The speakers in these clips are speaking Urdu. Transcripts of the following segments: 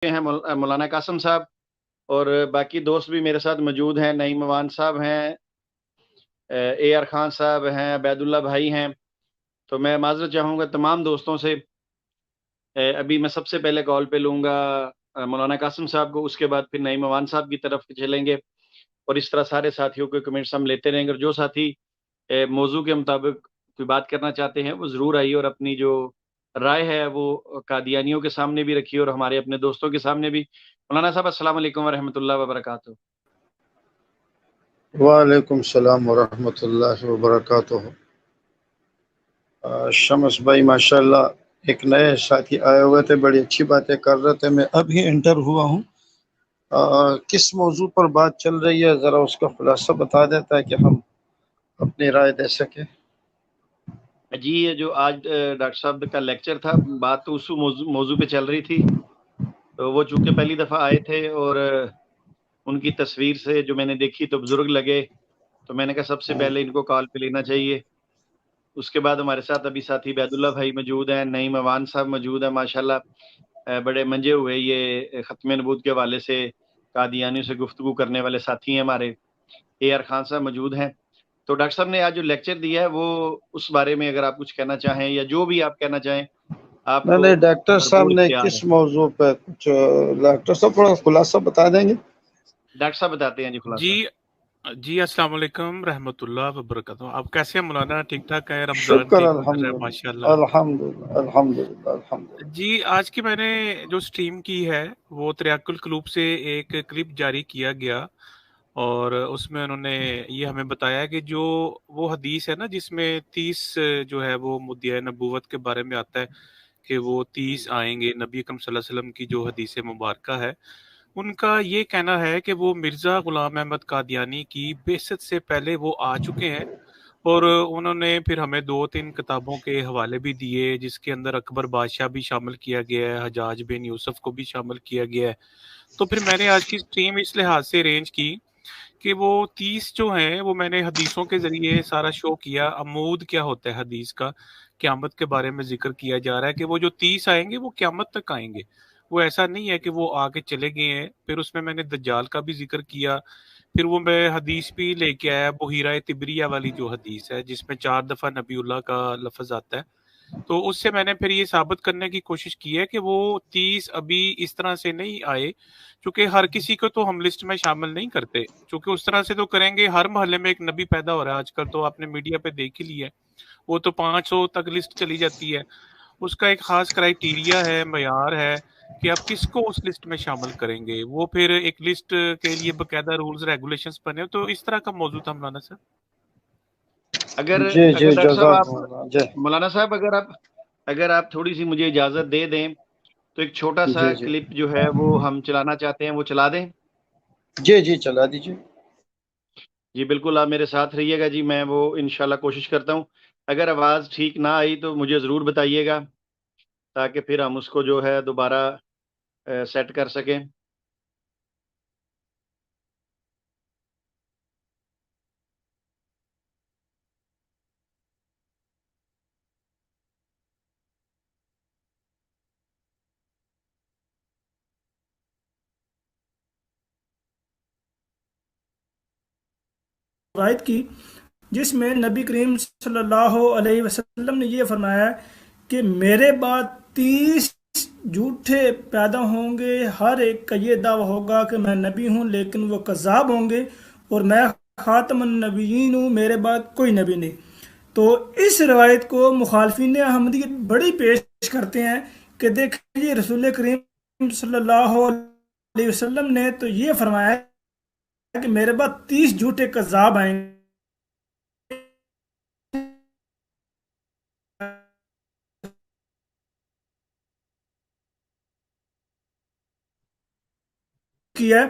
ہیں مولانا قاسم صاحب اور باقی دوست بھی میرے ساتھ موجود ہیں. نعیم اوان صاحب ہیں, اے آر خان صاحب ہیں, عبید اللہ بھائی ہیں. تو میں معذرت چاہوں گا تمام دوستوں سے. ابھی میں سب سے پہلے کال پہ لوں گا مولانا قاسم صاحب کو, اس کے بعد پھر نعیم اوان صاحب کی طرف چلیں گے, اور اس طرح سارے ساتھیوں کے کمنٹس ہم لیتے رہیں گے. اور جو ساتھی موضوع کے مطابق کوئی بات کرنا چاہتے ہیں وہ ضرور آئیے اور اپنی جو رائے ہے وہ قادیانیوں کے سامنے بھی رکھیے اور ہمارے اپنے دوستوں کے سامنے بھی. مولانا صاحب السلام علیکم ورحمۃ اللہ وبرکاتہ. وعلیکم السلام ورحمۃ اللہ وبرکاتہ. شمس بھائی ماشاءاللہ ایک نئے ساتھی آئے ہوئے تھے, بڑی اچھی باتیں کر رہے تھے. میں ابھی انٹر ہوا ہوں. کس موضوع پر بات چل رہی ہے ذرا اس کا خلاصہ بتا دیتا ہے کہ ہم اپنی رائے دے سکیں. جی یہ جو آج ڈاکٹر صاحب کا لیکچر تھا, بات تو اس موضوع پہ چل رہی تھی. تو وہ چونکہ پہلی دفعہ آئے تھے اور ان کی تصویر سے جو میں نے دیکھی تو بزرگ لگے, تو میں نے کہا سب سے پہلے ان کو کال پہ لینا چاہیے. اس کے بعد ہمارے ساتھ ابھی ساتھی عبید اللہ بھائی موجود ہیں, نعیم اوان صاحب موجود ہیں. ماشاءاللہ بڑے منجے ہوئے یہ ختم نبوت کے حوالے سے قادیانیوں سے گفتگو کرنے والے ساتھی ہیں ہمارے. اے آر خان صاحب موجود ہیں. تو ڈاکٹر صاحب نے آج جو لیکچر دیا ہے وہ اس بارے میں اگر آپ کچھ کہنا چاہیں یا جو بھی آپ کہنا چاہیں آپ کو نہیں ڈاکٹر صاحب بھرپور نے اختیار ہے. کس موضوع پہ کچھ ڈاکٹر صاحب تھوڑا خلاصہ بتا دیں گے؟ ڈاکٹر صاحب بتاتے ہیں جی خلاصہ. جی السلام علیکم رحمۃ اللہ وبرکاتہ. آپ کیسے ہیں مولانا؟ ٹھیک ٹھاک ہے؟ رمضان شکر ٹھیک گزر رہا ہے الحمدللہ ماشاء اللہ. الحمدللہ الحمدللہ الحمدللہ. جی آج کی میں نے جو سٹریم کی ہے وہ تریاق القلوب سے ایک کلپ جاری کیا گیا, اور اس میں انہوں نے یہ ہمیں بتایا کہ جو وہ حدیث ہے نا جس میں 30 جو ہے وہ مدعی نبوت کے بارے میں آتا ہے کہ وہ 30 آئیں گے, نبی اکرم صلی اللہ علیہ وسلم کی جو حدیث مبارکہ ہے ان کا یہ کہنا ہے کہ وہ مرزا غلام احمد قادیانی کی بعثت سے پہلے وہ آ چکے ہیں, اور انہوں نے پھر ہمیں 2-3 کتابوں کے حوالے بھی دیے جس کے اندر اکبر بادشاہ بھی شامل کیا گیا ہے, حجاج بن یوسف کو بھی شامل کیا گیا ہے. تو پھر میں نے آج کی سٹریم اس لحاظ سے ارینج کی کہ وہ 30 جو ہیں وہ میں نے حدیثوں کے ذریعے سارا شو کیا. عمود کیا ہوتا ہے حدیث کا, قیامت کے بارے میں ذکر کیا جا رہا ہے کہ وہ جو 30 آئیں گے وہ قیامت تک آئیں گے, وہ ایسا نہیں ہے کہ وہ آگے چلے گئے ہیں. پھر اس میں نے دجال کا بھی ذکر کیا. پھر وہ میں حدیث بھی لے کے آیا بحیرہ تبریہ والی جو حدیث ہے جس میں 4 دفعہ نبی اللہ کا لفظ آتا ہے. تو اس سے میں نے پھر یہ ثابت کرنے کی کوشش کی ہے کہ وہ 30 ابھی اس طرح سے نہیں آئے, چونکہ ہر کسی کو تو ہم لسٹ میں شامل نہیں کرتے, چونکہ اس طرح سے تو کریں گے. ہر محلے میں ایک نبی پیدا ہو رہا ہے آج کل, تو آپ نے میڈیا پہ دیکھ ہی لیا ہے, وہ تو 500 تک لسٹ چلی جاتی ہے. اس کا ایک خاص کرائیٹیریا ہے, معیار ہے کہ آپ کس کو اس لسٹ میں شامل کریں گے. وہ پھر ایک لسٹ کے لیے باقاعدہ رولز ریگولیشنز بنے. تو اس طرح کا موضوع تھا مولانا صاحب. اگر جی جی ڈاکٹر صاحب جزاک آپ اللہ. جی مولانا صاحب اگر آپ تھوڑی سی مجھے اجازت دے دیں تو ایک چھوٹا سا جی جی کلپ جو ہے وہ ہم چلانا چاہتے ہیں, وہ چلا دیں. جی جی چلا دیجیے. جی بالکل, آپ میرے ساتھ رہیے گا جی. میں وہ انشاءاللہ کوشش کرتا ہوں. اگر آواز ٹھیک نہ آئی تو مجھے ضرور بتائیے گا تاکہ پھر ہم اس کو جو ہے دوبارہ سیٹ کر سکیں. روایت کی جس میں نبی کریم صلی اللہ علیہ وسلم نے یہ فرمایا کہ میرے بعد 30 جھوٹے پیدا ہوں گے, ہر ایک کا یہ دعویٰ ہوگا کہ میں نبی ہوں لیکن وہ کذاب ہوں گے, اور میں خاتم النبیین ہوں, میرے بعد کوئی نبی نہیں. تو اس روایت کو مخالفین احمدیت بڑی پیش کرتے ہیں کہ دیکھیے رسول کریم صلی اللہ علیہ وسلم نے تو یہ فرمایا کہ میرے بعد 30 جھوٹے کذاب آئیں کیا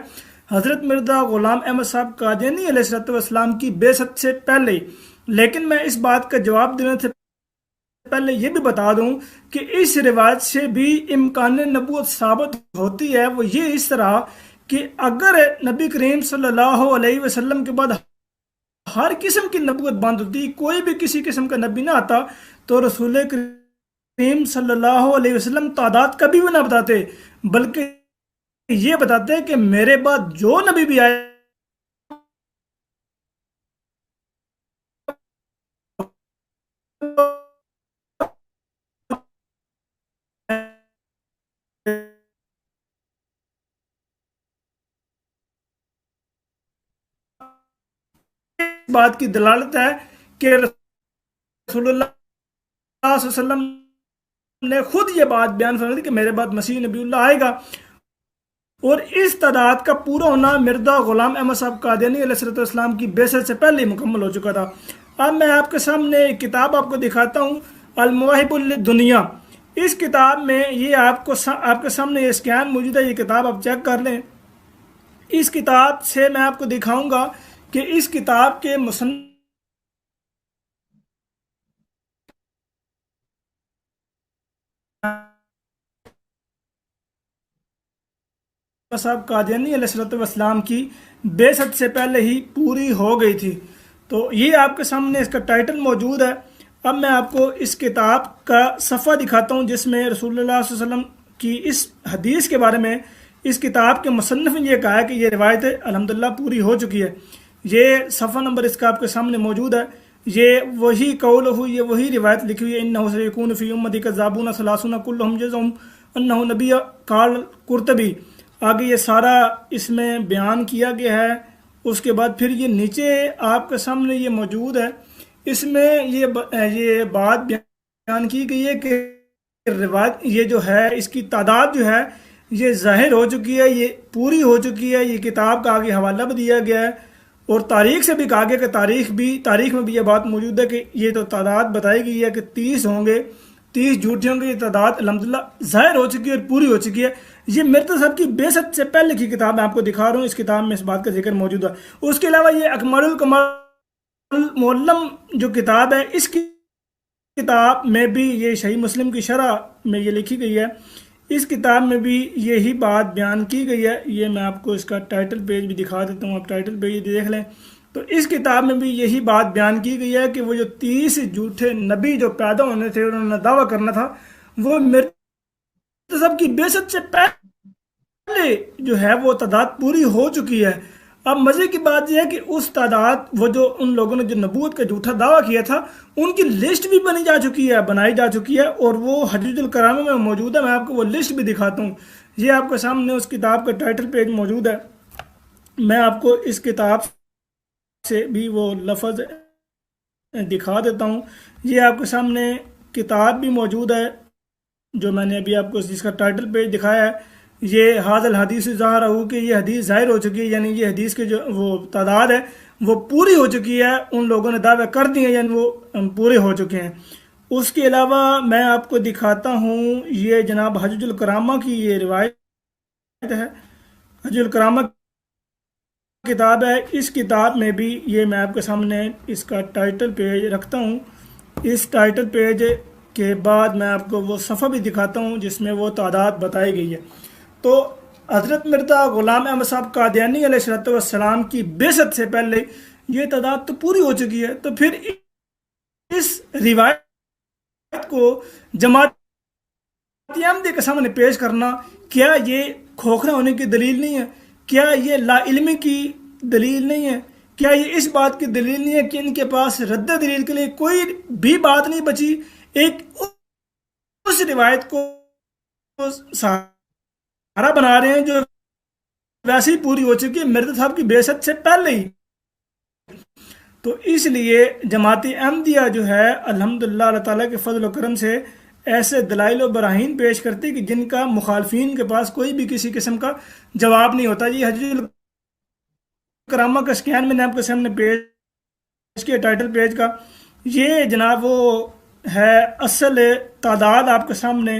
حضرت مرزا غلام احمد صاحب قادیانی علیہ السلام کی بعثت سے پہلے. لیکن میں اس بات کا جواب دینے سے پہلے یہ بھی بتا دوں کہ اس روایت سے بھی امکان نبوت ثابت ہوتی ہے. وہ یہ اس طرح کہ اگر نبی کریم صلی اللہ علیہ وسلم کے بعد ہر قسم کی نبوت بند ہوتی, کوئی بھی کسی قسم کا نبی نہ آتا, تو رسول کریم صلی اللہ علیہ وسلم تعداد کبھی بھی نہ بتاتے, بلکہ یہ بتاتے ہیں کہ میرے بعد جو نبی بھی آئے بات کی دلالت ہے کہ رسول اللہ صلی اللہ علیہ وسلم نے خود یہ بات بیان فرمائی کہ میرے بعد مسیح نبی اللہ آئے گا، اور اس تعداد کا پورا ہونا مرزا غلام احمد صاحب قادیانی علیہ السلام کی بعثت سے پہلے ہی مکمل ہو چکا تھا۔ اب میں آپ کے سامنے ایک کتاب آپ کو دکھاتا ہوں، المواہب الدنیا۔ اس کتاب میں یہ آپ کے سامنے یہ سکین موجود ہے، یہ کتاب آپ چیک کر لیں۔ اس کتاب سے میں آپ کو دکھاؤں گا کہ اس کتاب کے مصنف صاحب قادیانی علیہ السلام کی بعثت سے پہلے ہی پوری ہو گئی تھی۔ تو یہ آپ کے سامنے اس کا ٹائٹل موجود ہے۔ اب میں آپ کو اس کتاب کا صفحہ دکھاتا ہوں جس میں رسول اللہ صلی اللہ علیہ وسلم کی اس حدیث کے بارے میں اس کتاب کے مصنف نے یہ کہا ہے کہ یہ روایت الحمدللہ پوری ہو چکی ہے۔ یہ صفحہ نمبر اس کا آپ کے سامنے موجود ہے۔ یہ وہی قول ہو، یہ وہی روایت لکھی ہوئی ہے، انہ سیکون فی امتی کذابون ثلاثون کلہم جزعم انہ نبی قال قرطبی۔ آگے یہ سارا اس میں بیان کیا گیا ہے۔ اس کے بعد پھر یہ نیچے آپ کے سامنے یہ موجود ہے، اس میں یہ بات بیان کی گئی ہے کہ روایت یہ جو ہے اس کی تعداد جو ہے یہ ظاہر ہو چکی ہے، یہ پوری ہو چکی ہے۔ یہ کتاب کا آگے حوالہ بھی دیا گیا ہے اور تاریخ سے بھی کہا گیا کہ تاریخ میں بھی یہ بات موجود ہے کہ یہ تو تعداد بتائی گئی ہے کہ 30 ہوں گے، 30 جھوٹے ہوں گے۔ یہ تعداد الحمدللہ ظاہر ہو چکی ہے اور پوری ہو چکی ہے۔ یہ مرزا صاحب کی بعثت سے پہلے کی کتاب میں آپ کو دکھا رہا ہوں، اس کتاب میں اس بات کا ذکر موجود ہے۔ اس کے علاوہ یہ اکمال الکمال معلم جو کتاب ہے، اس کی کتاب میں بھی یہ صحیح مسلم کی شرح میں یہ لکھی گئی ہے، اس کتاب میں بھی یہی بات بیان کی گئی ہے۔ یہ میں آپ کو اس کا ٹائٹل پیج بھی دکھا دیتا ہوں، آپ ٹائٹل پیج دیکھ لیں تو اس کتاب میں بھی یہی بات بیان کی گئی ہے کہ وہ جو 30 جھوٹے نبی جو پیدا ہونے تھے، انہوں نے دعویٰ کرنا تھا، وہ مرزا صاحب کی بعثت سے پہلے جو ہے وہ تعداد پوری ہو چکی ہے۔ اب مزے کی بات یہ ہے کہ اس تعداد وہ جو ان لوگوں نے جو نبوت کا جھوٹا دعویٰ کیا تھا ان کی لسٹ بھی بنائی جا چکی ہے اور وہ حدیث الکرامہ میں موجود ہے۔ میں آپ کو وہ لسٹ بھی دکھاتا ہوں، یہ آپ کے سامنے اس کتاب کا ٹائٹل پیج موجود ہے۔ میں آپ کو اس کتاب سے بھی وہ لفظ دکھا دیتا ہوں۔ یہ آپ کے سامنے کتاب بھی موجود ہے جو میں نے ابھی آپ کو جس کا ٹائٹل پیج دکھایا ہے۔ یہ حاضر الحدیث ظاہر ہو کہ یہ حدیث ظاہر ہو چکی ہے، یعنی یہ حدیث کے جو وہ تعداد ہے وہ پوری ہو چکی ہے، ان لوگوں نے دعوے کر دیے ہیں، یعنی وہ پورے ہو چکے ہیں۔ اس کے علاوہ میں آپ کو دکھاتا ہوں، یہ جناب حجج الکرامہ کی یہ روایت ہے، حجج الکرامہ کتاب ہے۔ اس کتاب میں بھی یہ میں آپ کے سامنے اس کا ٹائٹل پیج رکھتا ہوں۔ اس ٹائٹل پیج کے بعد میں آپ کو وہ صفحہ بھی دکھاتا ہوں جس میں وہ تعداد بتائی گئی ہے۔ تو حضرت مرزا غلام احمد صاحب قادیانی علیہ السلام کی بعثت سے پہلے یہ تعداد تو پوری ہو چکی ہے، تو پھر اس روایت کو جماعت احمدیہ کے سامنے پیش کرنا کیا یہ کھوکھرا ہونے کی دلیل نہیں ہے؟ کیا یہ لا علمی کی دلیل نہیں ہے؟ کیا یہ اس بات کی دلیل نہیں ہے کہ ان کے پاس رد دلیل کے لیے کوئی بھی بات نہیں بچی؟ ایک اس روایت کو سہارا بنا رہے ہیں جو ویسے ہی پوری ہو چکی ہے مرزا صاحب کی بعثت سے پہلے ہی۔ تو اس لیے جماعت احمدیہ جو ہے الحمدللہ اللہ تعالیٰ کے فضل و کرم سے ایسے دلائل و براہین پیش کرتی کہ جن کا مخالفین کے پاس کوئی بھی کسی قسم کا جواب نہیں ہوتا۔ یہ حجج الکرامہ کا سکین میں نے آپ کے سامنے پیش کیا ٹائٹل پیج کا، یہ جناب وہ ہے اصل تعداد آپ کے سامنے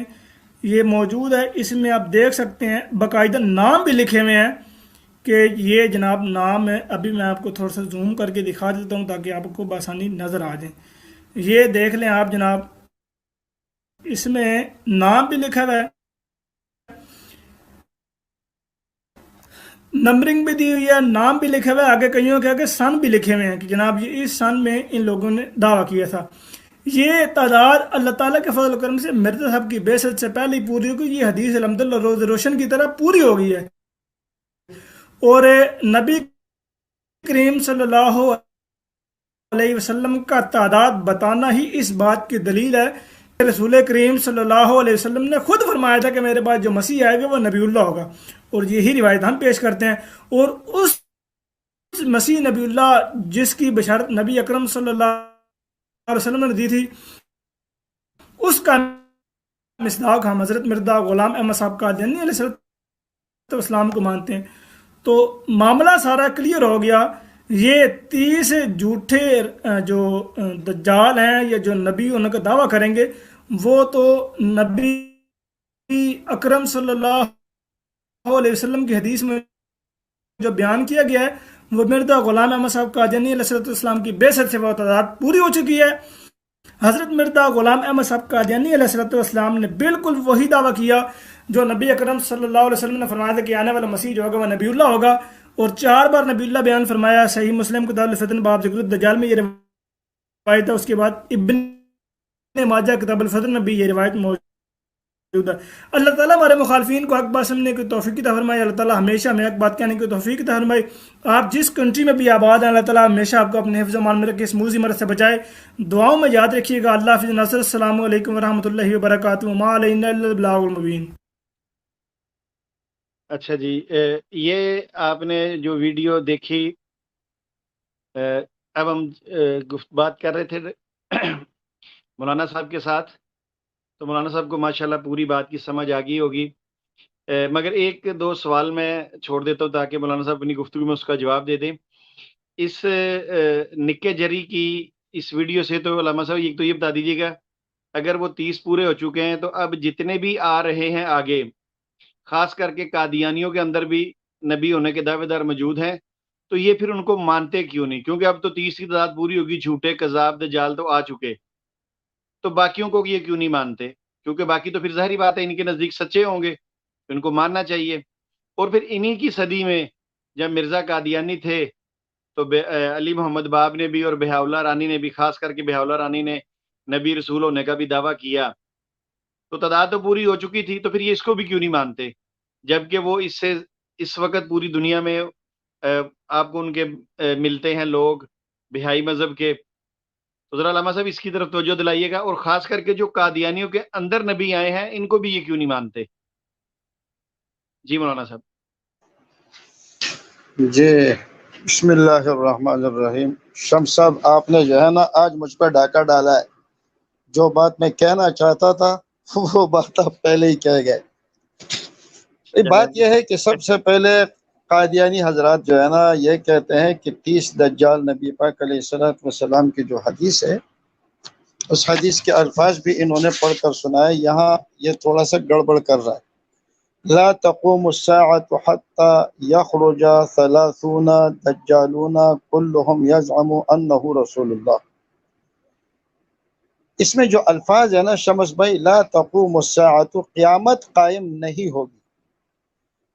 یہ موجود ہے۔ اس میں آپ دیکھ سکتے ہیں باقاعدہ نام بھی لکھے ہوئے ہیں کہ یہ جناب نام ہے۔ ابھی میں آپ کو تھوڑا سا زوم کر کے دکھا دیتا ہوں تاکہ آپ کو بآسانی نظر آ جائیں۔ یہ دیکھ لیں آپ جناب، اس میں نام بھی لکھا ہوا ہے، نمبرنگ بھی دی ہوئی ہے، نام بھی لکھا ہوا ہے، آگے کئیوں کے آگے سن بھی لکھے ہوئے ہیں کہ جناب یہ اس سن میں ان لوگوں نے دعویٰ کیا تھا۔ یہ تعداد اللہ تعالیٰ کے فضل و کرم سے مرزا صاحب کی بعثت سے پہلے ہی پوری ہو گئی۔ یہ حدیث الحمدللہ روز روشن کی طرح پوری ہو گئی ہے۔ اور نبی کریم صلی اللہ علیہ وسلم کا تعداد بتانا ہی اس بات کی دلیل ہے کہ رسول کریم صلی اللہ علیہ وسلم نے خود فرمایا تھا کہ میرے بعد جو مسیح آئے گا وہ نبی اللہ ہوگا، اور یہی روایت ہم پیش کرتے ہیں۔ اور اس مسیح نبی اللہ جس کی بشارت نبی اکرم صلی اللہ علیہ وسلم نے دی تھی، اس کا مصداق ہم حضرت مرزا غلام احمد صاحب قادیانی علیہ السلام کو مانتے ہیں۔ تو معاملہ سارا کلیئر ہو گیا۔ یہ 30 جھوٹے جو دجال ہیں یا جو نبی ان کا دعویٰ کریں گے، وہ تو نبی اکرم صلی اللہ علیہ وسلم کی حدیث میں جو بیان کیا گیا ہے وہ مرزا غلام احمد صاحب قادیانی علیہ السلام کی بعثت سے وہ تعداد پوری ہو چکی ہے۔ حضرت مرزا غلام احمد صاحب قادیانی علیہ السلام نے بالکل وہی دعویٰ کیا جو نبی اکرم صلی اللہ علیہ وسلم نے فرمایا تھا کہ آنے والا مسیح جو ہوگا وہ نبی اللہ ہوگا، اور 4 بار نبی اللہ بیان فرمایا۔ صحیح مسلم کتاب الفتن باب ذکر الدجال میں یہ روایت ہے، اس کے بعد ابن ماجہ کتاب الفتن میں بھی یہ روایت موجود ہے۔ اللہ تعالیٰ ہمارے مخالفین کو حق بات سمجھنے کی توفیق عطا فرمائے۔ اللہ تعالیٰ ہمیشہ ہمیں حق بات کہنے کی توفیق عطا فرمائے۔ آپ جس کنٹری میں بھی آباد ہیں، اللہ تعالیٰ ہمیشہ آپ کو اپنے حفظ و امان میں رکھے، اس موذی مرض سے بچائے۔ دعاؤں میں یاد رکھیے گا۔ اللہ حافظ ناصر، السلام علیکم ورحمۃ اللہ وبرکاتہ۔ ما علینا الا البلاغ المبین۔ اچھا جی، یہ آپ نے جو ویڈیو دیکھی، اب ہم بات کر رہے تھے مولانا صاحب کے ساتھ، تو مولانا صاحب کو ماشاءاللہ پوری بات کی سمجھ آ گئی ہوگی، مگر 1-2 سوال میں چھوڑ دیتا ہوں تاکہ مولانا صاحب اپنی گفتگو میں اس کا جواب دے دیں۔ اس نکے جری کی اس ویڈیو سے تو علامہ صاحب ایک تو یہ بتا دیجیے گا، اگر وہ 30 پورے ہو چکے ہیں تو اب جتنے بھی آ رہے ہیں آگے، خاص کر کے قادیانیوں کے اندر بھی نبی ہونے کے دعوے دار موجود ہیں، تو یہ پھر ان کو مانتے کیوں نہیں؟ کیونکہ اب تو 30 کی تعداد پوری ہوگی، جھوٹے کذاب دجال تو آ چکے، تو باقیوں کو یہ کیوں نہیں مانتے؟ کیونکہ باقی تو پھر ظاہری بات ہے ان کے نزدیک سچے ہوں گے، ان کو ماننا چاہیے۔ اور پھر انہی کی صدی میں جب مرزا قادیانی تھے تو علی محمد باب نے بھی اور بہاؤاللہ رانی نے بھی، خاص کر کے بہاؤاللہ رانی نے نبی رسول ہونے کا بھی دعویٰ کیا، تو تعداد تو پوری ہو چکی تھی، تو پھر یہ اس کو بھی کیوں نہیں مانتے؟ جبکہ وہ اس وقت پوری دنیا میں آپ کو ان کے ملتے ہیں لوگ بہائی مذہب کے، تو ذرا علامہ صاحب اس کی طرف توجہ دلائیے گا، اور خاص کر کے جو قادیانیوں کے اندر نبی آئے ہیں ان کو بھی یہ کیوں نہیں مانتے؟ جی مولانا صاحب۔ جی بسم اللہ الرحمن الرحیم۔ شمس صاحب، آپ نے جو ہے نا آج مجھ پر ڈاکہ ڈالا ہے۔ جو بات میں کہنا چاہتا تھا وہ بات آپ پہلے ہی کہہ گئے۔ بات یہ ہے کہ سب سے پہلے قادیانی حضرات جو ہے نا یہ کہتے ہیں کہ 30 دجال نبی پاک علیہ السلام کی جو حدیث ہے، اس حدیث کے الفاظ بھی انہوں نے پڑھ کر سنائے۔ یہاں یہ تھوڑا سا گڑبڑ کر رہا ہے۔ لا تقوم الساعة حتى يخرج 30 دجالون كلهم يزعم انه رسول اللہ۔ اس میں جو الفاظ ہے نا شمس بھائی، لا تقوم الساعة، قیامت قائم نہیں ہوگی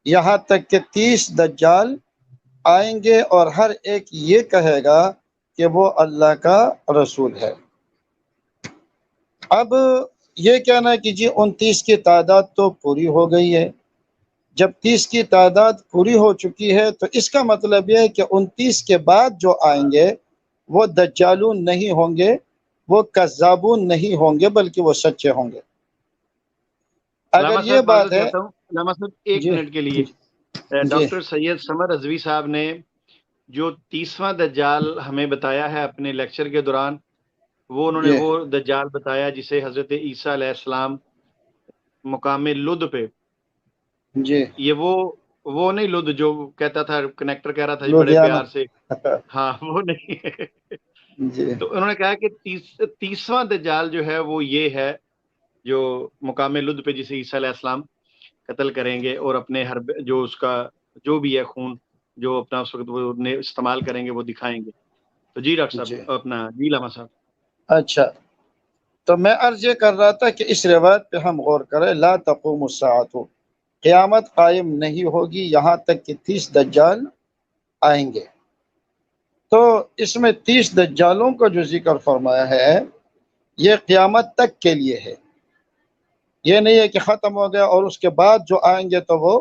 یہاں تک کہ 30 دجال آئیں گے اور ہر ایک یہ کہے گا کہ وہ اللہ کا رسول ہے۔ اب یہ کہنا ہے کہ جی 29 کی تعداد تو پوری ہو گئی ہے۔ جب 30 کی تعداد پوری ہو چکی ہے تو اس کا مطلب یہ ہے کہ 29 کے بعد جو آئیں گے وہ دجالون نہیں ہوں گے، وہ کذابون نہیں ہوں گے، بلکہ وہ سچے ہوں گے۔ اگر یہ بات ہے، علامہ صاحب ایک منٹ کے لیے، ڈاکٹر سید سمر رضوی صاحب نے جو 30واں دجال ہمیں بتایا ہے اپنے لیکچر کے دوران، وہ انہوں نے وہ دجال بتایا جسے حضرت عیسیٰ علیہ السلام مقام لد پہ، جی یہ وہ نہیں لد جو کہتا تھا، کنیکٹر کہہ رہا تھا بڑے پیار سے، ہاں وہ نہیں جی۔ تو انہوں نے کہا کہ 30واں دجال جو ہے وہ یہ ہے جو مقام لد پہ جسے عیسیٰ علیہ السلام قتل کریں گے اور اپنے جو اس کا جو بھی ہے خون جو اپنا اس وقت وہ استعمال کریں گے وہ دکھائیں گے۔ تو جی ڈاکٹر صاحب اپنا جی علامہ صاحب۔ اچھا، تو میں عرض یہ کر رہا تھا کہ اس روایت پہ ہم غور کریں، لا تقوم الساعۃ، قیامت قائم نہیں ہوگی یہاں تک کہ 30 دجال آئیں گے۔ تو اس میں 30 دجالوں کا جو ذکر فرمایا ہے یہ قیامت تک کے لیے ہے، یہ نہیں ہے کہ ختم ہو گیا اور اس کے بعد جو آئیں گے تو وہ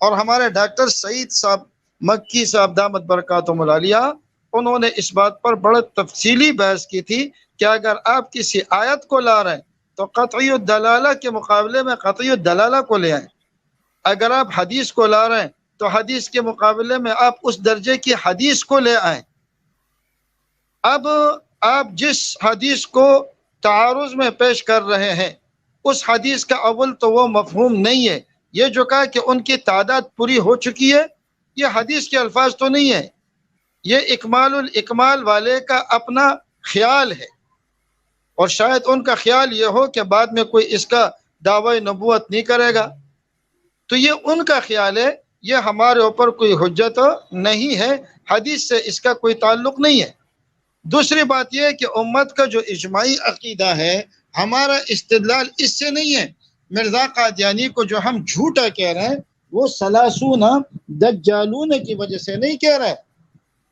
اور ہمارے ڈاکٹر سعید صاحب مکی صاحب دامت برکاتہم العالیہ، انہوں نے اس بات پر بڑا تفصیلی بحث کی تھی کہ اگر آپ کسی آیت کو لا رہے ہیں تو قطعی الدلالہ کے مقابلے میں قطعی الدلالہ کو لے آئیں، اگر آپ حدیث کو لا رہے ہیں تو حدیث کے مقابلے میں آپ اس درجے کی حدیث کو لے آئیں۔ اب آپ جس حدیث کو تعارض میں پیش کر رہے ہیں اس حدیث کا اول تو وہ مفہوم نہیں ہے، یہ جو کہا کہ ان کی تعداد پوری ہو چکی ہے، یہ حدیث کے الفاظ تو نہیں ہے، یہ اکمال الاکمال والے کا اپنا خیال ہے، اور شاید ان کا خیال یہ ہو کہ بعد میں کوئی اس کا دعوی نبوت نہیں کرے گا، تو یہ ان کا خیال ہے، یہ ہمارے اوپر کوئی حجت نہیں ہے، حدیث سے اس کا کوئی تعلق نہیں ہے۔ دوسری بات یہ ہے کہ امت کا جو اجماعی عقیدہ ہے، ہمارا استدلال اس سے نہیں ہے۔ مرزا قادیانی کو جو ہم جھوٹا کہہ رہے ہیں وہ ثلاثون دجالون کی وجہ سے نہیں کہہ رہے۔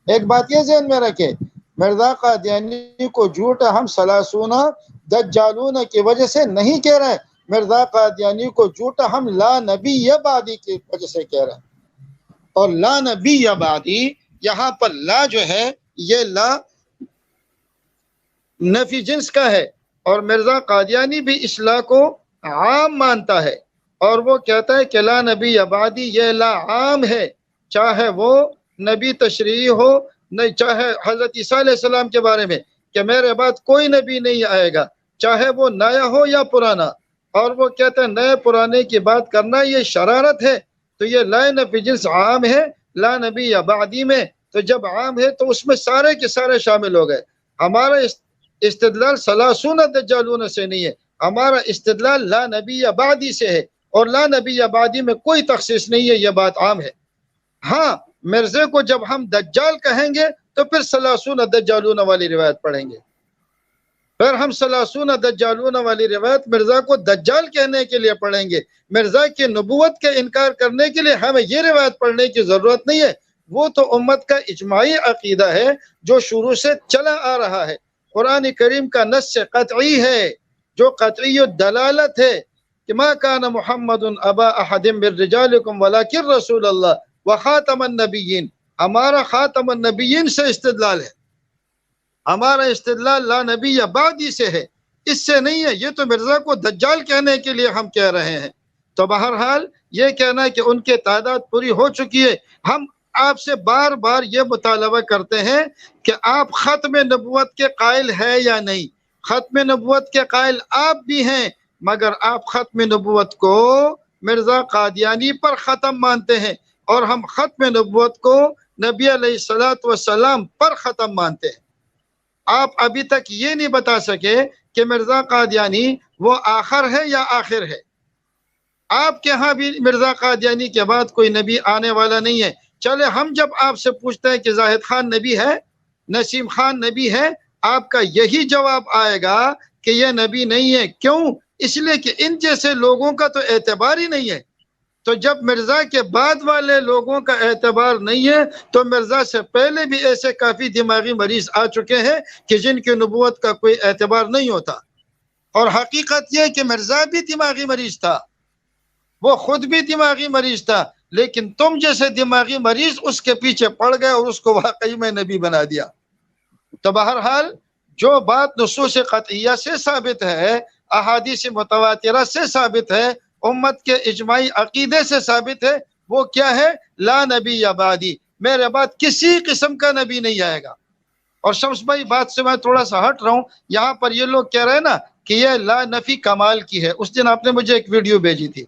ایک بات یہ ذہن میں رکھے، مرزا قادیانی کو جھوٹا ہم ثلاثون دجالون کی وجہ سے نہیں کہہ رہے، مرزا قادیانی کو جھوٹا ہم لا نبی بعدی کی وجہ سے کہہ رہے ہیں۔ اور لا نبی بعدی، یہاں پر لا جو ہے یہ لا نفی جنس کا ہے، اور مرزا قادیانی بھی اس لا کو عام مانتا ہے، اور وہ کہتا ہے کہ لا نبی بعدی یہ لا عام ہے، چاہے وہ نبی تشریعی ہو، چاہے حضرت عیسیٰ علیہ السلام کے بارے میں کہ میرے بعد کوئی نبی نہیں آئے گا، چاہے وہ نیا ہو یا پرانا، اور وہ کہتے ہیں نئے پرانے کی بات کرنا یہ شرارت ہے، تو یہ لا نفی جنس عام ہے لا نبی بعدی میں، تو جب عام ہے تو اس میں سارے کے سارے شامل ہو گئے۔ ہمارا استدلال ثلاثون دجالون سے نہیں ہے، ہمارا استدلال لا نبی بعدی سے ہے، اور لا نبی بعدی میں کوئی تخصیص نہیں ہے، یہ بات عام ہے۔ ہاں مرزے کو جب ہم دجال کہیں گے تو پھر ثلاثون دجالون والی روایت پڑھیں گے، پھر ہم ثلاثون دجالون والی روایت مرزا کو دجال کہنے کے لیے پڑھیں گے، مرزا کی نبوت کے انکار کرنے کے لیے ہمیں یہ روایت پڑھنے کی ضرورت نہیں ہے، وہ تو امت کا اجماعی عقیدہ ہے جو شروع سے چلا آ رہا ہے، قرآن کریم کا نص قطعی ہے جو قطعی الدلالت ہے کہ ما کان محمد ابا احد من رجالکم ولکن رسول اللہ وخاتم النبیین، ہمارا خاتم النبیین سے استدلال ہے، ہمارا استدلال لا نبی بعدی سے ہے، اس سے نہیں ہے، یہ تو مرزا کو دجال کہنے کے لیے ہم کہہ رہے ہیں۔ تو بہرحال یہ کہنا ہے کہ ان کے تعداد پوری ہو چکی ہے، ہم آپ سے بار بار یہ مطالبہ کرتے ہیں کہ آپ ختم نبوت کے قائل ہے یا نہیں؟ ختم نبوت کے قائل آپ بھی ہیں، مگر آپ ختم نبوت کو مرزا قادیانی پر ختم مانتے ہیں، اور ہم ختم نبوت کو نبی علیہ السلام پر ختم مانتے ہیں۔ آپ ابھی تک یہ نہیں بتا سکے کہ مرزا قادیانی وہ آخر ہے یا آخر ہے۔ آپ کے ہاں بھی مرزا قادیانی کے بعد کوئی نبی آنے والا نہیں ہے۔ چلے ہم جب آپ سے پوچھتے ہیں کہ زاہد خان نبی ہے، نسیم خان نبی ہے، آپ کا یہی جواب آئے گا کہ یہ نبی نہیں ہے۔ کیوں؟ اس لیے کہ ان جیسے لوگوں کا تو اعتبار ہی نہیں ہے۔ تو جب مرزا کے بعد والے لوگوں کا اعتبار نہیں ہے تو مرزا سے پہلے بھی ایسے کافی دماغی مریض آ چکے ہیں کہ جن کی نبوت کا کوئی اعتبار نہیں ہوتا۔ اور حقیقت یہ کہ مرزا بھی دماغی مریض تھا، وہ خود بھی دماغی مریض تھا، لیکن تم جیسے دماغی مریض اس کے پیچھے پڑ گئے اور اس کو واقعی میں نبی بنا دیا۔ تو بہرحال جو بات نصوص قطعیہ سے ثابت ہے، احادیث متواترہ سے ثابت ہے، امت کے اجماعی عقیدے سے ثابت ہے، وہ کیا ہے؟ لا نبی بعدی، میرے بعد کسی قسم کا نبی نہیں آئے گا۔ اور شمس بھائی بات سے میں تھوڑا سا ہٹ رہا ہوں، یہاں پر یہ لوگ کہہ رہے ہیں نا کہ یہ لا نفی کمال کی ہے، اس دن آپ نے مجھے ایک ویڈیو بھیجی تھی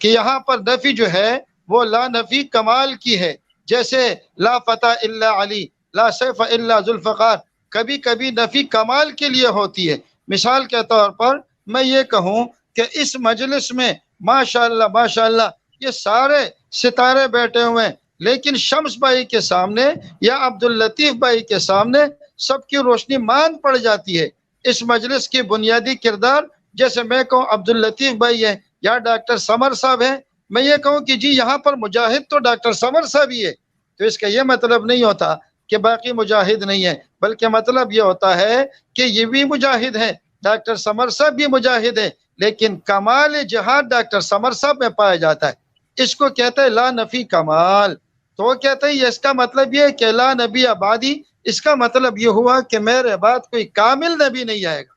کہ یہاں پر نفی جو ہے وہ لا نفی کمال کی ہے، جیسے لا فتح الا علی، لا سیف الا ذوالفقار، کبھی کبھی نفی کمال کے لیے ہوتی ہے۔ مثال کے طور پر میں یہ کہوں کہ اس مجلس میں ماشاءاللہ یہ سارے ستارے بیٹھے ہوئے ہیں، لیکن شمس بھائی کے سامنے یا عبداللطیف بھائی کے سامنے سب کی روشنی مان پڑ جاتی ہے۔ اس مجلس کی بنیادی کردار جیسے میں کہوں عبداللطیف بھائی ہے یا ڈاکٹر سمر صاحب ہیں، میں یہ کہوں کہ جی یہاں پر مجاہد تو ڈاکٹر سمر صاحب ہی ہے، تو اس کا یہ مطلب نہیں ہوتا کہ باقی مجاہد نہیں ہے، بلکہ مطلب یہ ہوتا ہے کہ یہ بھی مجاہد ہے، ڈاکٹر سمر صاحب بھی مجاہد ہے، لیکن کمال جہاد ڈاکٹر سمر صاحب میں پایا جاتا ہے۔ اس کو کہتے ہیں لا نفی کمال. تو وہ کہتے ہیں اس کا مطلب یہ ہے کہ لا نبی آبادی، اس کا مطلب یہ ہوا کہ میرے بعد کوئی کامل نبی نہیں آئے گا،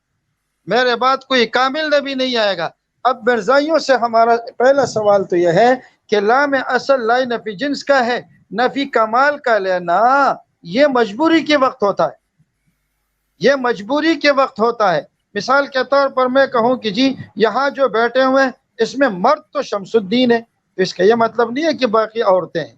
میرے بعد کوئی کامل نبی نہیں آئے گا. اب مرزائیوں سے ہمارا پہلا سوال تو یہ ہے کہ لام اصل لا نفی جنس کا ہے، نفی کمال کا لینا یہ مجبوری کے وقت ہوتا ہے، یہ مجبوری کے وقت ہوتا ہے. مثال کے طور پر میں کہوں کہ جی یہاں جو بیٹھے ہوئے ہیں اس میں مرد تو شمس الدین ہے، تو اس کا یہ مطلب نہیں ہے کہ باقی عورتیں ہیں،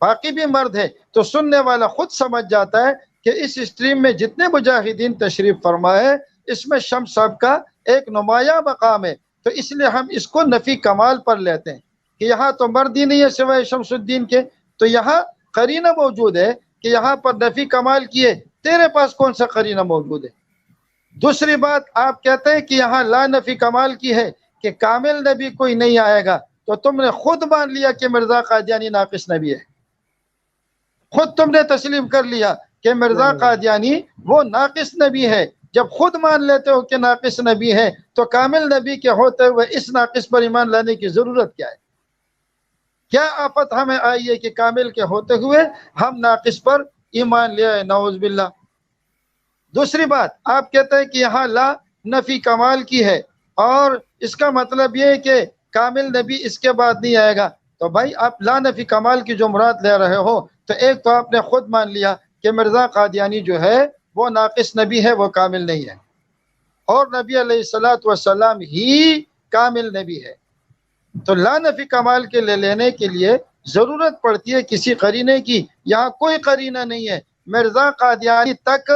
باقی بھی مرد ہے. تو سننے والا خود سمجھ جاتا ہے کہ اس اسٹریم میں جتنے مجاہدین تشریف فرمائے اس میں شمس صاحب کا ایک نمایاں مقام ہے. تو اس لیے ہم اس کو نفی کمال پر لیتے ہیں کہ یہاں تو مرد ہی نہیں ہے سوائے شمس الدین کے. تو یہاں قرینہ موجود ہے کہ یہاں پر نفی کمال کیے، تیرے پاس کون سا قرینہ موجود ہے؟ دوسری بات آپ کہتے ہیں کہ یہاں لا نفی کمال کی ہے کہ کامل نبی کوئی نہیں آئے گا، تو تم نے خود مان لیا کہ مرزا قادیانی ناقص نبی ہے، خود تم نے تسلیم کر لیا کہ مرزا قادیانی وہ ناقص نبی ہے. جب خود مان لیتے ہو کہ ناقص نبی ہے تو کامل نبی کے ہوتے ہوئے اس ناقص پر ایمان لانے کی ضرورت کیا ہے؟ کیا آفت ہمیں آئی ہے کہ کامل کے ہوتے ہوئے ہم ناقص پر ایمان لے آئے؟ نعوذ باللہ. دوسری بات آپ کہتے ہیں کہ یہاں لا نفی کمال کی ہے اور اس کا مطلب یہ ہے کہ کامل نبی اس کے بعد نہیں آئے گا. تو بھائی آپ لا نفی کمال کی جو مراد لے رہے ہو تو ایک تو آپ نے خود مان لیا کہ مرزا قادیانی جو ہے وہ ناقص نبی ہے، وہ کامل نہیں ہے، اور نبی علیہ الصلوۃ والسلام ہی کامل نبی ہے. تو لا نفی کمال کے لے لینے کے لیے ضرورت پڑتی ہے کسی قرینے کی. یہاں کوئی قرینہ نہیں ہے. مرزا قادیانی تک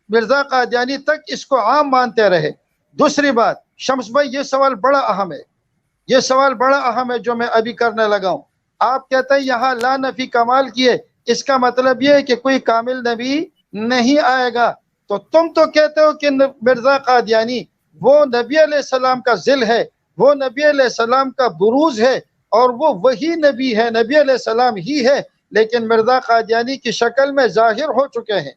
مرزا قادیانی تک اس کو عام مانتے رہے. دوسری بات شمس بھائی یہ سوال بڑا اہم ہے، یہ سوال بڑا اہم ہے جو میں ابھی کرنے لگا ہوں. آپ کہتے ہیں یہاں لا نفی کمال کیے، اس کا مطلب یہ ہے کہ کوئی کامل نبی نہیں آئے گا. تو تم تو کہتے ہو کہ مرزا قادیانی وہ نبی علیہ السلام کا ذل ہے، وہ نبی علیہ السلام کا بروز ہے، اور وہ وہی نبی ہے، نبی علیہ السلام ہی ہے، لیکن مرزا قادیانی کی شکل میں ظاہر ہو چکے ہیں.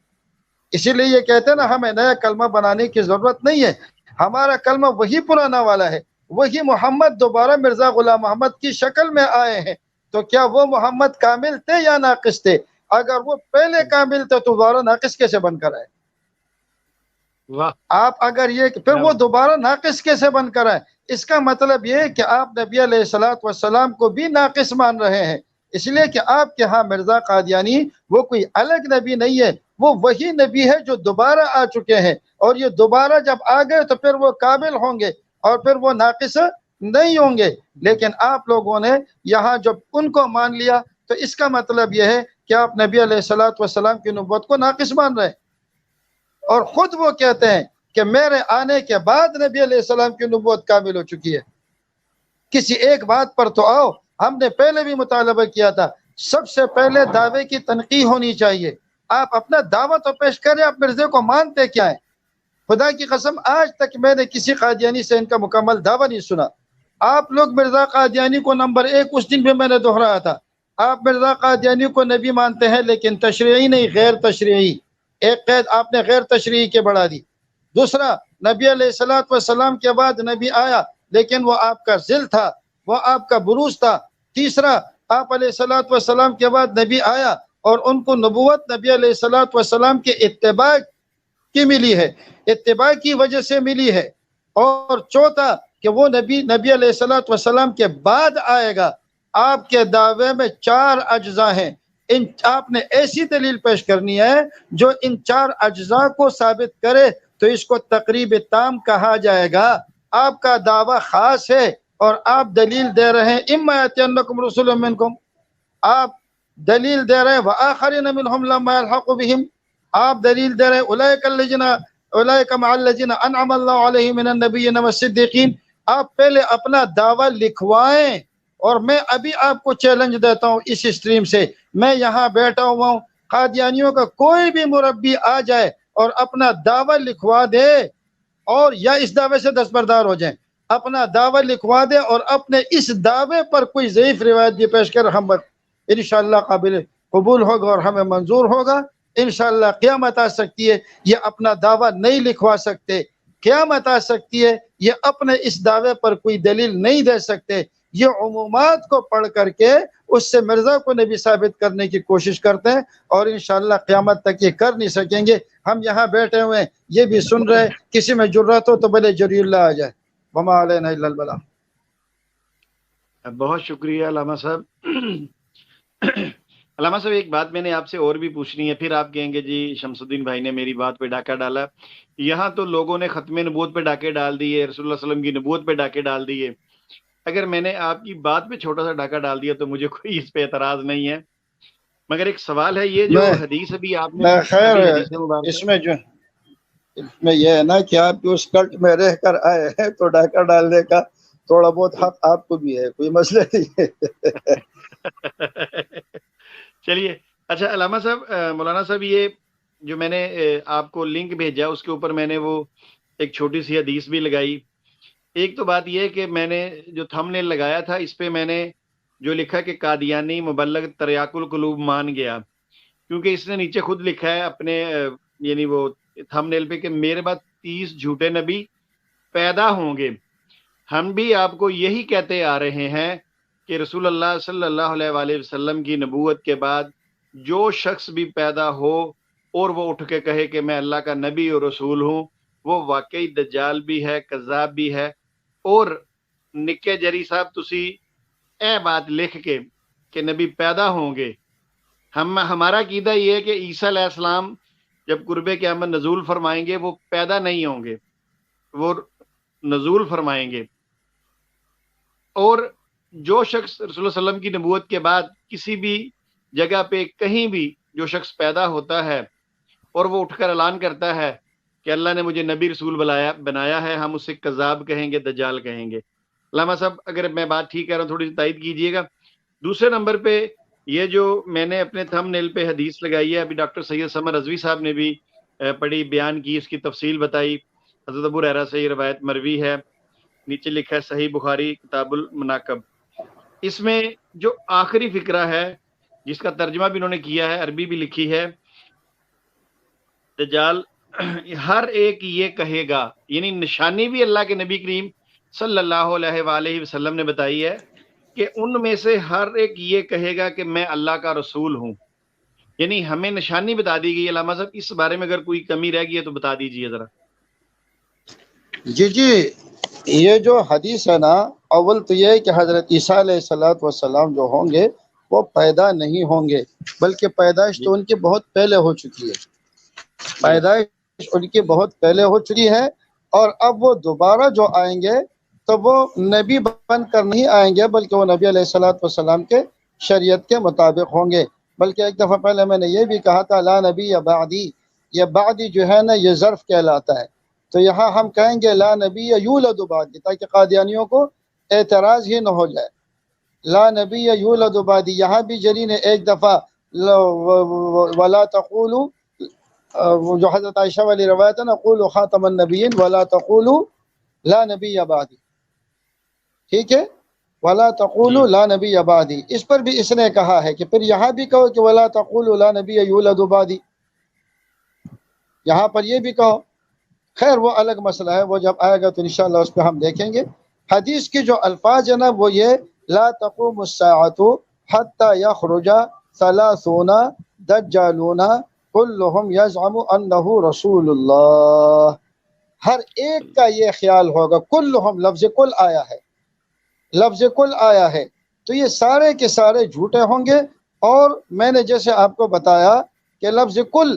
اسی لیے یہ کہتے ہیں نا ہمیں نیا کلمہ بنانے کی ضرورت نہیں ہے، ہمارا کلمہ وہی پرانا والا ہے. وہی محمد دوبارہ مرزا غلام محمد کی شکل میں آئے ہیں. تو کیا وہ محمد کامل تھے یا ناقص تھے؟ اگر وہ پہلے کامل تھے تو دوبارہ ناقص کیسے بن کر آئے؟ آپ اگر یہ پھر وہ دوبارہ ناقص کیسے بن کر آئے؟ اس کا مطلب یہ ہے کہ آپ نبی علیہ الصلوۃ والسلام کو بھی ناقص مان رہے ہیں، اس لیے کہ آپ کے ہاں مرزا قادیانی وہ کوئی الگ نبی نہیں ہے، وہ وہی نبی ہے جو دوبارہ آ چکے ہیں، اور یہ دوبارہ جب آ گئے تو پھر وہ کامل ہوں گے اور پھر وہ ناقص نہیں ہوں گے. لیکن آپ لوگوں نے یہاں جب ان کو مان لیا تو اس کا مطلب یہ ہے کہ آپ نبی علیہ الصلوۃ والسلام کی نبوت کو ناقص مان رہے ہیں، اور خود وہ کہتے ہیں کہ میرے آنے کے بعد نبی علیہ السلام کی نبوت کامل ہو چکی ہے. کسی ایک بات پر تو آؤ، ہم نے پہلے بھی مطالبہ کیا تھا، سب سے پہلے دعوے کی تنقیح ہونی چاہیے. آپ اپنا دعویٰ تو پیش کریں، آپ مرزے کو مانتے کیا ہے؟ خدا کی قسم آج تک میں نے کسی قادیانی سے ان کا مکمل دعویٰ نہیں سنا. آپ لوگ مرزا قادیانی کو نمبر ایک اس دن بھی میں نے دہرایا تھا، آپ مرزا قادیانی کو نبی مانتے ہیں لیکن تشریعی نہیں، غیر تشریعی. ایک قید آپ نے غیر تشریعی کے بڑھا دی. دوسرا نبی علیہ الصلوۃ والسلام کے بعد نبی آیا لیکن وہ آپ کا ذل تھا، وہ آپ کا بروز تھا. تیسرا آپ علیہ الصلوۃ والسلام کے بعد نبی آیا اور ان کو نبوت نبی علیہ الصلوۃ والسلام کے اتباع کی ملی ہے، اتباع کی وجہ سے ملی ہے. اور چوتھا کہ وہ نبی علیہ الصلوۃ والسلام کے بعد آئے گا. آپ کے دعوے میں 4 اجزاء ہیں، آپ نے ایسی دلیل پیش کرنی ہے جو ان 4 اجزاء کو ثابت کرے تو اس کو تقریب تام کہا جائے گا. آپ کا دعویٰ خاص ہے اور آپ دلیل دے رہے ہیں اما یاتینکم رسول منکم، آپ دلیل دے رہے ہیں وآخرین منہم لما یلحق بہم، آپ دلیل دے رہے ہیں اولئک مع الذین انعم اللہ علیہم من النبیین والصدیقین. آپ پہلے اپنا دعویٰ لکھوائیں، اور میں ابھی آپ کو چیلنج دیتا ہوں اس اسٹریم سے، میں یہاں بیٹھا ہوا ہوں، قادیانیوں کا کوئی بھی مربی آ جائے اور اپنا دعویٰ لکھوا دے، اور یا اس دعوے سے دستبردار ہو جائیں، اپنا دعویٰ لکھوا دے اور اپنے اس دعوے پر کوئی ضعیف روایت بھی پیش کر، ہم انشاءاللہ قابل قبول ہوگا اور ہمیں منظور ہوگا. انشاءاللہ قیامت آ سکتی ہے یہ اپنا دعویٰ نہیں لکھوا سکتے، قیامت آ سکتی ہے یہ اپنے اس دعوے پر کوئی دلیل نہیں دے سکتے. یہ عمومات کو پڑھ کر کے اس سے مرزا کو نبی ثابت کرنے کی کوشش کرتے ہیں، اور انشاءاللہ قیامت تک یہ کر نہیں سکیں گے۔ ہم یہاں بیٹھے ہوئے ہیں، یہ بھی سن رہے، کسی میں جرات ہو تو بھلے جری اللہ آ جائے۔ وما علینا الا البلاغ۔ بہت شکریہ علامہ صاحب۔ علامہ صاحب ایک بات میں نے آپ سے اور بھی پوچھنی ہے، پھر آپ کہیں گے جی شمس الدین بھائی نے میری بات پہ ڈاکہ ڈالا۔ یہاں تو لوگوں نے ختم نبوت پہ ڈاکے ڈال دیے، رسول اللہ صلی اللہ علیہ وسلم کی نبوت پہ ڈاکے ڈال دیے۔ اگر میں نے آپ کی بات پہ چھوٹا سا ڈاکہ ڈال دیا تو مجھے کوئی اس پہ اعتراض نہیں ہے، مگر ایک سوال ہے، یہ جو حدیث ابھی آپ نے خیر اس میں یہ ہے نا کہ آپ اس کلٹ میں رہ کر آئے ہیں تو ڈاکہ ڈالنے کا تھوڑا بہت حق آپ کو بھی ہے، کوئی مسئلہ نہیں ہے۔ چلیے اچھا علامہ صاحب، مولانا صاحب، یہ جو میں نے آپ کو لنک بھیجا اس کے اوپر میں نے وہ ایک چھوٹی سی حدیث بھی لگائی۔ ایک تو بات یہ ہے کہ میں نے جو تھم نیل لگایا تھا اس پہ میں نے جو لکھا کہ قادیانی مبلغ تریاق القلوب مان گیا، کیونکہ اس نے نیچے خود لکھا ہے اپنے یعنی وہ تھم نیل پہ کہ میرے بعد 30 جھوٹے نبی پیدا ہوں گے۔ ہم بھی آپ کو یہی کہتے آ رہے ہیں کہ رسول اللہ صلی اللہ علیہ وآلہ وسلم کی نبوت کے بعد جو شخص بھی پیدا ہو اور وہ اٹھ کے کہے کہ میں اللہ کا نبی اور رسول ہوں، وہ واقعی دجال بھی ہے، کذاب بھی ہے۔ اور نکے جری صاحب تسی اے بات لکھ کے کہ نبی پیدا ہوں گے، ہمارا عقیدہ یہ ہے کہ عیسیٰ علیہ السلام جب قرب قیامت نزول فرمائیں گے وہ پیدا نہیں ہوں گے، وہ نزول فرمائیں گے۔ اور جو شخص رسول اللہ صلی اللہ علیہ وسلم کی نبوت کے بعد کسی بھی جگہ پہ کہیں بھی جو شخص پیدا ہوتا ہے اور وہ اٹھ کر اعلان کرتا ہے کہ اللہ نے مجھے نبی رسول بنایا ہے، ہم اسے کذاب کہیں گے، دجال کہیں گے۔ علامہ صاحب اگر میں بات ٹھیک کہہ رہا ہوں تھوڑی سی تائید کیجئے گا۔ دوسرے نمبر پہ یہ جو میں نے اپنے تھم نیل پہ حدیث لگائی ہے، ابھی ڈاکٹر سید سمر رضوی صاحب نے بھی پڑھی، بیان کی، اس کی تفصیل بتائی، حضرت ابو ہریرہ سے یہ روایت مروی ہے، نیچے لکھا ہے صحیح بخاری کتاب المناقب۔ اس میں جو آخری فقرہ ہے جس کا ترجمہ بھی انہوں نے کیا ہے، عربی بھی لکھی ہے، دجال ہر ایک یہ کہے گا، یعنی نشانی بھی اللہ کے نبی کریم صلی اللہ علیہ وآلہ وسلم نے بتائی ہے کہ ان میں سے ہر ایک یہ کہے گا کہ میں اللہ کا رسول ہوں، یعنی ہمیں نشانی بتا دی گئی۔ علامہ صاحب اس بارے میں اگر کوئی کمی رہ گئی ہے تو بتا دیجیے ذرا۔ جی یہ جو حدیث ہے نا، اول تو یہ ہے کہ حضرت عیسیٰ علیہ السلام جو ہوں گے وہ پیدا نہیں ہوں گے، بلکہ پیدائش تو ان کی بہت پہلے ہو چکی ہے، پیدائش ان کی بہت پہلے ہو چکی ہے، اور اب وہ دوبارہ جو آئیں گے تو وہ نبی بن کر نہیں آئیں گے، بلکہ وہ نبی علیہ السلام کے شریعت کے مطابق ہوں گے۔ بلکہ ایک دفعہ پہلے میں نے یہ بھی کہا تھا لا نبی یا بعدی، یہ بعدی جو ہے نا یہ ظرف کہلاتا ہے، تو یہاں ہم کہیں گے لا نبی یولد بعدی، تاکہ قادیانیوں کو اعتراض ہی نہ ہو جائے۔ لا نبی یولد بعدی، یہاں بھی جری نے ایک دفعہ ولا تقولوا، جو حضرت عائشہ والی روایت ہے نا، قولوا خاتم النبیین ولا تقولوا لا نبی بعدی، ٹھیک ہے، ولا تقولوا لا نبی بعدی، اس پر بھی اس نے کہا ہے کہ پھر یہاں بھی کہو کہ ولا تقولوا لا نبی یولد بعدی، یہاں پر یہ بھی کہو۔ خیر وہ الگ مسئلہ ہے، وہ جب آئے گا تو انشاءاللہ اس پہ ہم دیکھیں گے۔ حدیث کی جو الفاظ ہے نا وہ یہ لا تقوم الساعۃ حتی یخرج 30 دجالون کلہم یزعم انہ رسول اللہ، ہر ایک کا یہ خیال ہوگا، کلہم لفظ کل آیا ہے، لفظ کل آیا ہے، تو یہ سارے کے سارے جھوٹے ہوں گے۔ اور میں نے جیسے آپ کو بتایا کہ لفظ کل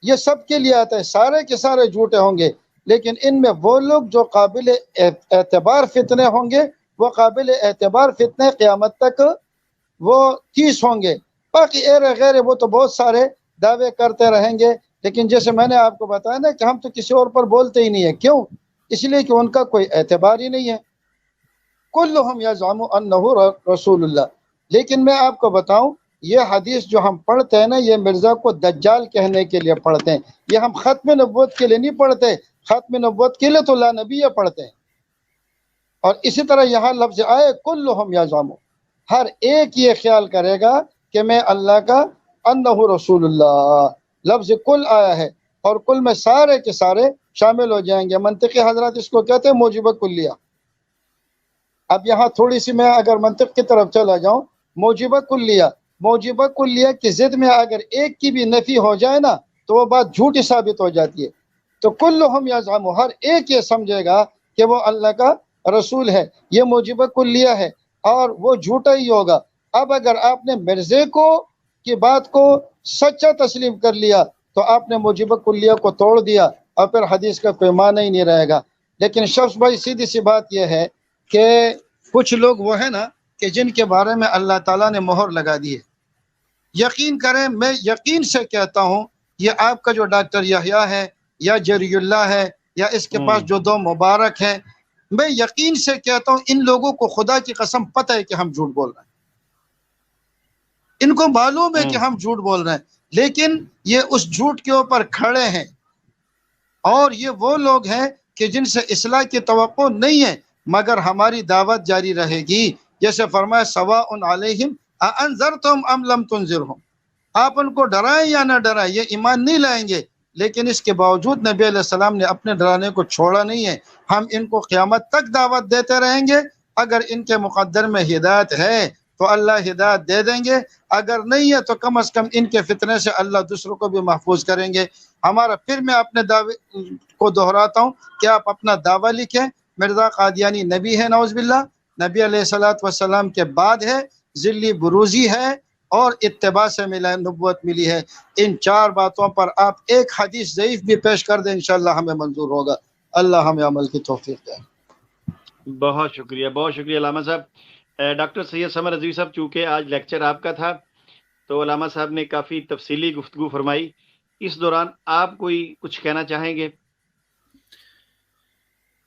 یہ سب کے لیے آتا ہے، سارے کے سارے جھوٹے ہوں گے، لیکن ان میں وہ لوگ جو قابل اعتبار فتنے ہوں گے، وہ قابل اعتبار فتنے قیامت تک وہ 30 ہوں گے، باقی غیر وہ تو بہت سارے دعوے کرتے رہیں گے، لیکن جیسے میں نے آپ کو بتایا نا کہ ہم تو کسی اور پر بولتے ہی نہیں ہیں، کیوں؟ اس لیے کہ ان کا کوئی اعتبار ہی نہیں ہے۔ کلہم یزعم انہ رسول اللہ، لیکن میں آپ کو بتاؤں یہ حدیث جو ہم پڑھتے ہیں نا یہ مرزا کو دجال کہنے کے لیے پڑھتے ہیں، یہ ہم ختم نبوت کے لیے نہیں پڑھتے، ختم نبوت کے لیے تو لا نبی پڑھتے ہیں۔ اور اسی طرح یہاں لفظ آئے کلہم یزعم، ہر ایک یہ خیال کرے گا کہ میں اللہ کا انہ رسول اللہ، لفظ کل آیا ہے، اور کل میں سارے کے سارے شامل ہو جائیں گے۔ منطقی حضرات اس کو کہتے ہیں موجب کلیہ، اب یہاں تھوڑی سی میں اگر منطق کی طرف چلا جاؤں، موجبہ کلیہ کی ضد میں اگر ایک کی بھی نفی ہو جائے نا تو وہ بات جھوٹی ثابت ہو جاتی ہے. تو کلہم یزعم، ہر ایک یہ سمجھے گا کہ وہ اللہ کا رسول ہے، یہ موجبہ کلیہ ہے اور وہ جھوٹا ہی ہوگا. اب اگر آپ نے مرزے کو کی بات کو سچا تسلیم کر لیا تو آپ نے موجبہ کلیہ کو توڑ دیا اور پھر حدیث کا کوئی معنی ہی نہیں رہے گا. لیکن شخص بھائی سیدھی سی بات یہ ہے کہ کچھ لوگ وہ ہے نا کہ جن کے بارے میں اللہ تعالیٰ نے مہر لگا دی ہے. یقین کریں، میں یقین سے کہتا ہوں، یہ آپ کا جو ڈاکٹر یحییٰ ہے یا جری اللہ ہے یا اس کے پاس جو دو مبارک ہیں، میں یقین سے کہتا ہوں ان لوگوں کو خدا کی قسم پتہ ہے کہ ہم جھوٹ بول رہے ہیں، ان کو معلوم ہے کہ ہم جھوٹ بول رہے ہیں، لیکن یہ اس جھوٹ کے اوپر کھڑے ہیں. اور یہ وہ لوگ ہیں کہ جن سے اصلاح کی توقع نہیں ہے، مگر ہماری دعوت جاری رہے گی. جیسے فرمایا سواء علیہم اانذرتم ام لم تنذرہم، آپ ان کو ڈرائیں یا نہ ڈرائیں یہ ایمان نہیں لائیں گے. لیکن اس کے باوجود نبی علیہ السلام نے اپنے ڈرانے کو چھوڑا نہیں ہے. ہم ان کو قیامت تک دعوت دیتے رہیں گے. اگر ان کے مقدر میں ہدایت ہے تو اللہ ہدایت دے دیں گے، اگر نہیں ہے تو کم از کم ان کے فتنے سے اللہ دوسروں کو بھی محفوظ کریں گے. ہمارا پھر میں اپنے دعوے کو دہراتا ہوں کہ آپ اپنا دعویٰ لکھیں. مرزا قادیانی نبی ہے، نعوذ باللہ، نبی علیہ الصلوۃ والسلام کے بعد ہے، ذلی بروزی ہے اور اتباع سے ملا نبوت ملی ہے. ان چار باتوں پر آپ ایک حدیث ضعیف بھی پیش کر دیں، انشاءاللہ ہمیں منظور ہوگا. اللہ ہمیں عمل کی توفیق دے. بہت شکریہ، بہت شکریہ علامہ صاحب. ڈاکٹر سید سمر رضوی صاحب، چونکہ آج لیکچر آپ کا تھا تو علامہ صاحب نے کافی تفصیلی گفتگو فرمائی. اس دوران آپ کوئی کچھ کہنا چاہیں گے؟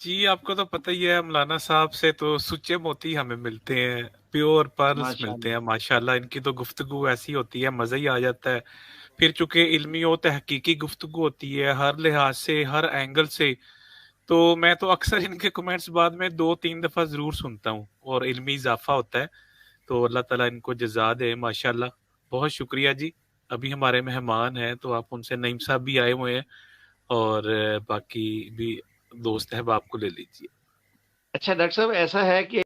جی آپ کو تو پتہ ہی ہے، مولانا صاحب سے تو سچے موتی ہمیں ملتے ہیں، پیور پرلس ملتے ہیں ماشاءاللہ. ان کی تو گفتگو ایسی ہوتی ہے، مزہ ہی آ جاتا ہے. پھر چونکہ علمی و تحقیقی گفتگو ہوتی ہے ہر لحاظ سے، ہر اینگل سے، تو میں تو اکثر ان کے کمنٹس بعد میں 2-3 دفعہ ضرور سنتا ہوں اور علمی اضافہ ہوتا ہے. تو اللہ تعالیٰ ان کو جزا دے ماشاءاللہ. بہت شکریہ جی. ابھی ہمارے مہمان ہیں تو آپ ان سے، نعیم صاحب بھی آئے ہوئے ہیں اور باقی بھی دوست احباب کو لے لیجیے. اچھا ڈاکٹر صاحب، ایسا ہے کہ